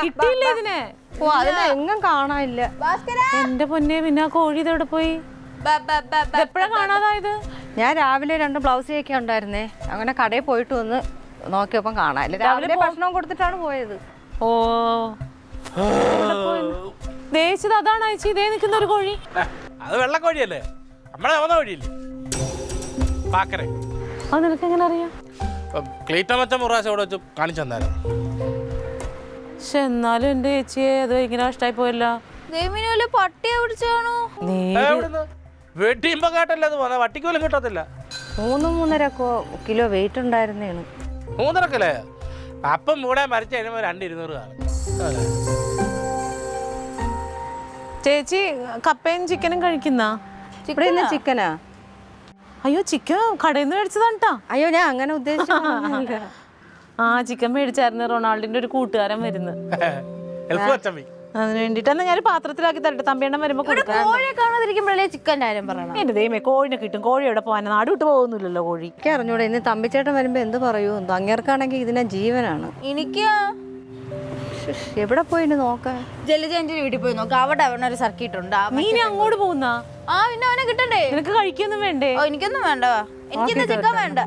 കിട്ടിയില്ലേ ഇതിനെ? ഓ അതിനെ എങ്ങും കാണാനില്ല. എന്റെ പൊന്നെ, പിന്നെ ആ കോഴി ഇതെവിടെ പോയി? എപ്പോഴാ കാണാതായത്? ഞാൻ രാവിലെ 2 ബ്ലൗസ് ഒക്കെ ഉണ്ടായിരുന്നേ, അങ്ങനെ കടയിൽ പോയിട്ട് വന്ന് നോക്കിയപ്പം കാണാനില്ല. രാവിലെ ഭക്ഷണം കൊടുത്തിട്ടാണ് പോയത്. ഓ ദേശിത് അതാണ് അയച്ചു. ഇതേ നിൽക്കുന്ന ഒരു കോഴി. അത് വെള്ളക്കോഴിയല്ലേ, നമ്മളെ വന്ന കോഴിയില്ലേ പാക്കരെ. അത് നിനക്ക് എങ്ങനെ അറിയാം? ക്ലീറ്റോ മച്ച മുറാശ ഇവിടെ വെച്ച് കാണിച്ചു തന്നായിരുന്നു. പക്ഷെ എന്നാലും എന്റെ ചേച്ചിയെ അത് ഇങ്ങനെ കഷ്ടായി പോയല്ലോ. പട്ടിയെ പിടിച്ചാണോ? വെട്ടിയുമ്പോ കേട്ടല്ലേ അത് പോന്നെ, വട്ടിക്ക് പോലും കിട്ടത്തില്ല. 3-3.5 കിലോ വെയിറ്റ് ഉണ്ടായിരുന്നേണ്. 3.5 കിലോ? അപ്പം ഇവിടെ മരിച്ചു കഴിയുമ്പോ 200-200 കാണും. ചേച്ചി കപ്പയും ചിക്കനും കഴിക്കുന്ന? ഇവിടെ ഇന്ന് ചിക്കനാ. അയ്യോ, ചിക്കൻ കടയിൽ നിന്ന് മേടിച്ചതാണ് ട്ടാ. അയ്യോ, ഞാൻ അങ്ങനെ ഉദ്ദേശിച്ചില്ല. ആ ചിക്കൻ മേടിച്ചായിരുന്നു. റൊണാൾഡിന്റെ ഒരു കൂട്ടുകാരൻ വരുന്നു. അതിന് വേണ്ടിട്ടാണ് ഞാൻ പാത്രത്തിലാക്കി തരട്ടെ, തമ്പിയണ്ണം വരുമ്പോ കൊടുക്കാൻ. കോഴിയെ കാണാതിരിക്കുമ്പോഴേ ചിക്കൻ്റെ കാര്യം പറയണം. എന്റെ ദൈവമേ, കോഴിനെ കിട്ടും. കോഴി എവിടെ പോകാൻ? നാട് വിട്ട് പോകുന്നില്ലല്ലോ കോഴി. എനിക്ക് അറിഞ്ഞൂടെ, ഇന്ന് തമ്പിച്ചേട്ടൻ വരുമ്പോ എന്ത് പറയൂ എന്തോ. അങ്ങേർക്കാണെങ്കിൽ ഇതിനെ ജീവനാണ്. എനിക്ക് എവിടെ പോയിന് നോക്കാൻ? ജലജന്റെ വീട്ടിൽ പോയി നോക്കാം. അവിടെ അവനൊരു സർക്കിട്ട് ഉണ്ട്. നീ അങ്ങോട്ട് പോകുന്ന? ആ പിന്നെ അവനെ കിട്ടണ്ടേ? നിനക്ക് കഴിക്കൊന്നും വേണ്ടേ? ഓ എനിക്കൊന്നും വേണ്ട, എനിക്കിന്ന് ചിക്കൻ വേണ്ട.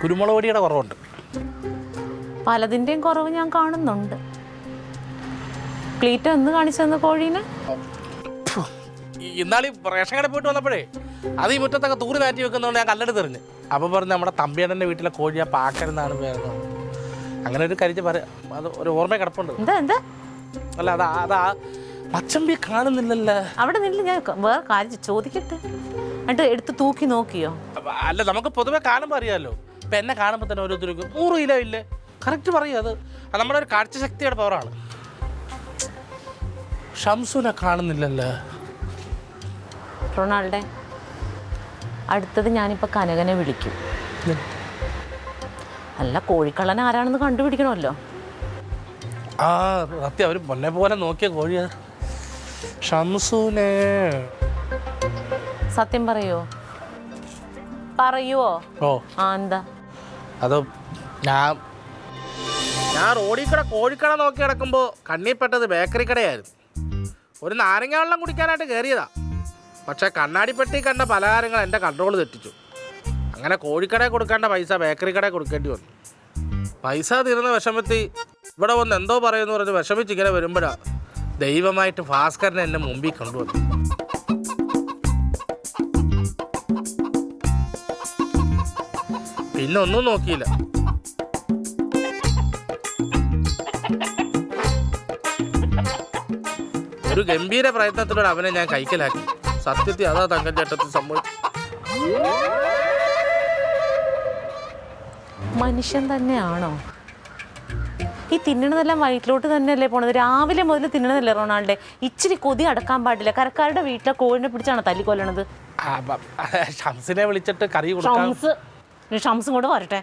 കുരുമുളക് പൊടിയുടെ കുറവുണ്ട്. പലതിന്റെയും കുറവ് ഞാൻ കാണുന്നുണ്ട്. ക്ലീറ്റോ എന്ന് കാണിച്ചു തന്ന കോഴീനെ ഇന്നാളീ റേഷൻ കടയിൽ പോയിട്ട് വന്നപ്പോഴേ അത് ഈ മുറ്റത്തൊക്കെ തൂറി മാറ്റി വെക്കുന്നതുകൊണ്ട് ഞാൻ കല്ലെടുത്തെറിഞ്ഞ്. അപ്പോൾ പറഞ്ഞ് നമ്മുടെ തമ്പിയണ്ണൻ്റെ വീട്ടിലെ കോഴിയാ പാക്കരെന്നാണ് പേരുന്നത്. അങ്ങനെ ഒരു കരിച്ച് അത് ഒരു ഓർമ്മ കിടപ്പുണ്ട്. എന്താ അല്ല അതാ പച്ചമ്പി കാണുന്നില്ലല്ലോ. അവിടെ നിന്നില്ല, ഞാൻ വേറെ കാര്യം ചോദിക്കട്ടെ. എന്നിട്ട് എടുത്ത് തൂക്കി നോക്കിയോ? അല്ല, നമുക്ക് പൊതുവെ കാണുമ്പോൾ അറിയാമല്ലോ. ഇപ്പം എന്നെ കാണുമ്പോൾ തന്നെ ഓരോരുത്തർക്കും 100 കിലോ ഇല്ലേ, കറക്റ്റ് പറയും. അത് നമ്മുടെ ഒരു കാഴ്ചശക്തിയുടെ പവറാണ്. ഷംസുനെ കാണുന്നില്ലല്ലോ. റൊണാൾഡേ, അടുത്തത് ഞാനിപ്പോൾ കനകനെ വിളിക്കും. അല്ല, കോഴിക്കള്ളൻ ആരാണെന്ന് കണ്ടുപിടിക്കണമല്ലോ. ആ സത്യം, അവർ പൊന്നെ പോലെ നോക്കിയ കോഴിയാ ഷംസുനെ. സത്യം പറയുവോ? ഓ ആ എന്താ അത് ഞാൻ റോഡിൽ കൂടെ കോഴിക്കട നോക്കി കിടക്കുമ്പോൾ കണ്ണിൽപ്പെട്ടത് ബേക്കറി കടയായിരുന്നു. ഒരു നാരങ്ങ വെള്ളം കുടിക്കാനായിട്ട് കയറിയതാ. പക്ഷേ കണ്ണാടിപ്പെട്ടി കണ്ട പലഹാരങ്ങൾ എൻ്റെ കൺട്രോൾ തെറ്റിച്ചു. അങ്ങനെ കോഴിക്കടയിൽ കൊടുക്കേണ്ട പൈസ ബേക്കറി കടയിൽ കൊടുക്കേണ്ടി വന്നു. പൈസ തീർന്ന വിഷമത്തിൽ ഇവിടെ വന്ന് എന്തോ പറയുമെന്ന് പറഞ്ഞ് വിഷമിച്ച് ഇങ്ങനെ വരുമ്പോഴാണ് ദൈവമായിട്ട് ഭാസ്കരനെ എന്നെ മുമ്പിൽ കൊണ്ടുവന്നു. പിന്നെ ഒന്നും നോക്കിയില്ല. ഒരു ഗംഭീര പ്രയത്നത്തിലൂടെ അവനെ ഞാൻ കൈക്കലാക്കി. സത്യത്തിൽ അതാ തങ്കച്ചേട്ടത്തിൽ സംഭവിച്ചു. മനുഷ്യൻ തന്നെയാണോ ഈ തിന്നണതെല്ലാം? വയറ്റിലോട്ട് തന്നെയല്ലേ പോണത്? രാവിലെ മുതൽ തിന്നണതല്ലേ റൊണാൾഡേ? ഇച്ചിരി കൊതി അടക്കാൻ പാടില്ല. കരക്കാരുടെ വീട്ടിലെ കോഴിനെ പിടിച്ചാണ് തല്ലിക്കൊല്ലണത്. ഷംസിനെ വിളിച്ചിട്ട് കറി കൊടുക്കാം. ഷംസും കൂടെ വരട്ടെ.